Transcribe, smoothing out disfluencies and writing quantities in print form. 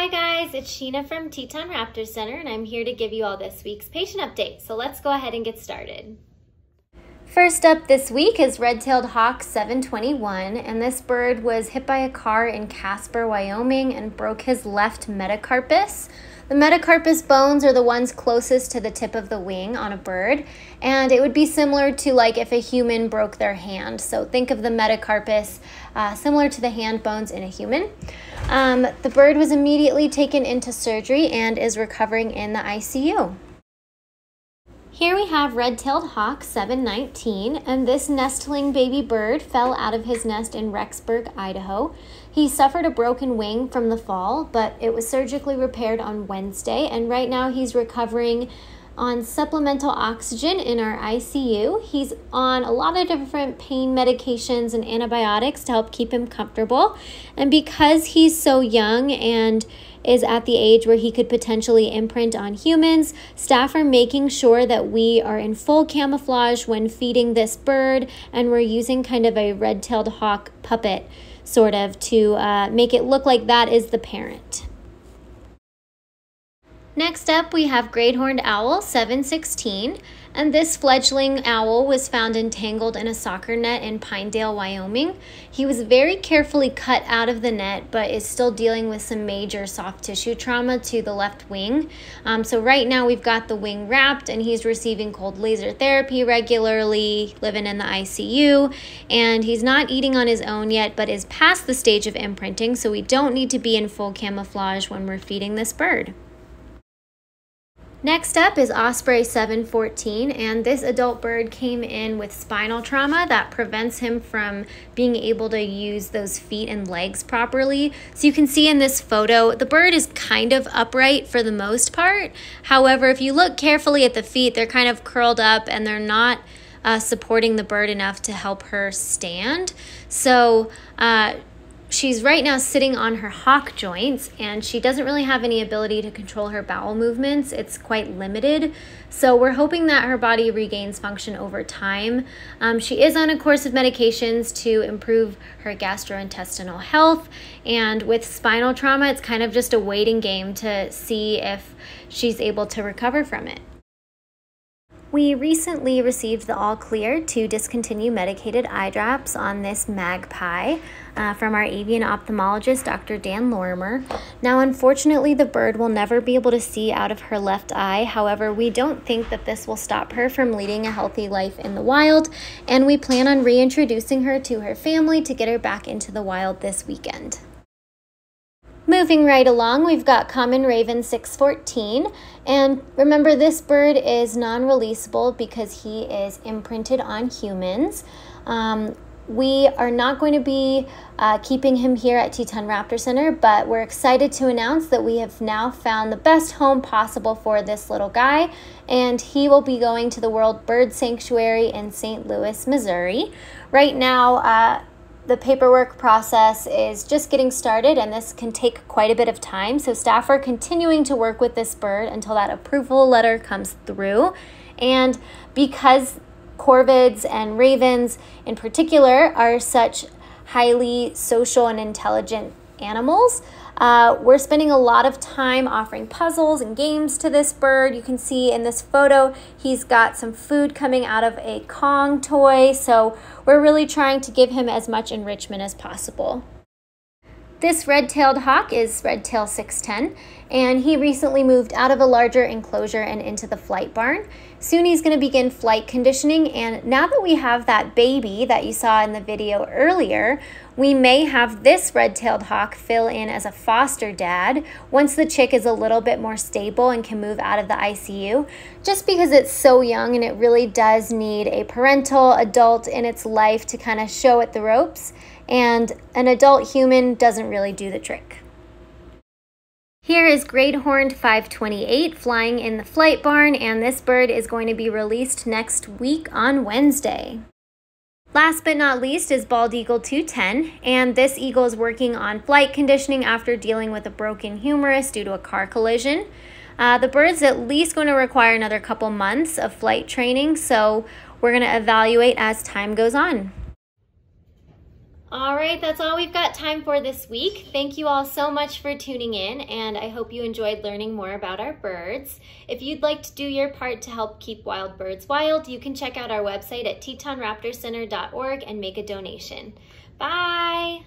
Hi guys, it's Sheena from Teton Raptor Center and I'm here to give you all this week's patient update. So let's go ahead and get started. First up this week is red-tailed hawk 721, and this bird was hit by a car in Casper, Wyoming and broke his left metacarpus. The metacarpus bones are the ones closest to the tip of the wing on a bird, and it would be similar to like if a human broke their hand. So think of the metacarpus similar to the hand bones in a human. The bird was immediately taken into surgery and is recovering in the ICU. Here we have red-tailed hawk 719, and this nestling baby bird fell out of his nest in Rexburg, Idaho. He suffered a broken wing from the fall, but it was surgically repaired on Wednesday, and right now he's recovering on supplemental oxygen in our ICU. He's on a lot of different pain medications and antibiotics to help keep him comfortable. And because he's so young and is at the age where he could potentially imprint on humans, staff are making sure that we are in full camouflage when feeding this bird, and we're using kind of a red-tailed hawk puppet sort of to make it look like that is the parent. Next up, we have great horned owl 716, and this fledgling owl was found entangled in a soccer net in Pinedale, Wyoming. He was very carefully cut out of the net, but is still dealing with some major soft tissue trauma to the left wing. So right now we've got the wing wrapped, and he's receiving cold laser therapy regularly, living in the ICU, and he's not eating on his own yet, but is past the stage of imprinting, so we don't need to be in full camouflage when we're feeding this bird. Next up is Osprey 714, and this adult bird came in with spinal trauma that prevents him from being able to use those feet and legs properly. So you can see in this photo, the bird is kind of upright for the most part. However, if you look carefully at the feet, they're kind of curled up and they're not supporting the bird enough to help her stand. So she's right now sitting on her hock joints, and she doesn't really have any ability to control her bowel movements. It's quite limited. So we're hoping that her body regains function over time. She is on a course of medications to improve her gastrointestinal health. And with spinal trauma, it's kind of just a waiting game to see if she's able to recover from it. We recently received the all clear to discontinue medicated eye drops on this magpie from our avian ophthalmologist, Dr. Dan Lorimer. Now, unfortunately, the bird will never be able to see out of her left eye. However, we don't think that this will stop her from leading a healthy life in the wild, and we plan on reintroducing her to her family to get her back into the wild this weekend. Moving right along, we've got common raven 614, and remember this bird is non-releasable because he is imprinted on humans. We are not going to be keeping him here at Teton Raptor Center, but we're excited to announce that we have now found the best home possible for this little guy, and he will be going to the World Bird Sanctuary in St. Louis, Missouri. Right now, the paperwork process is just getting started, and this can take quite a bit of time. So staff are continuing to work with this bird until that approval letter comes through. And because corvids and ravens in particular are such highly social and intelligent animals, we're spending a lot of time offering puzzles and games to this bird. You can see in this photo, he's got some food coming out of a Kong toy. So we're really trying to give him as much enrichment as possible. This red-tailed hawk is red-tail 610, and he recently moved out of a larger enclosure and into the flight barn. Soon he's going to begin flight conditioning, and now that we have that baby that you saw in the video earlier, we may have this red-tailed hawk fill in as a foster dad once the chick is a little bit more stable and can move out of the ICU, just because it's so young and it really does need a parental adult in its life to kind of show it the ropes, and an adult human doesn't really do the trick. Here is great horned 528 flying in the flight barn, and this bird is going to be released next week on Wednesday. Last but not least is bald eagle 210, and this eagle is working on flight conditioning after dealing with a broken humerus due to a car collision. The bird's at least going to require another couple months of flight training, so we're going to evaluate as time goes on. All right, that's all we've got time for this week. Thank you all so much for tuning in, and I hope you enjoyed learning more about our birds. If you'd like to do your part to help keep wild birds wild, you can check out our website at tetonraptorcenter.org and make a donation. Bye!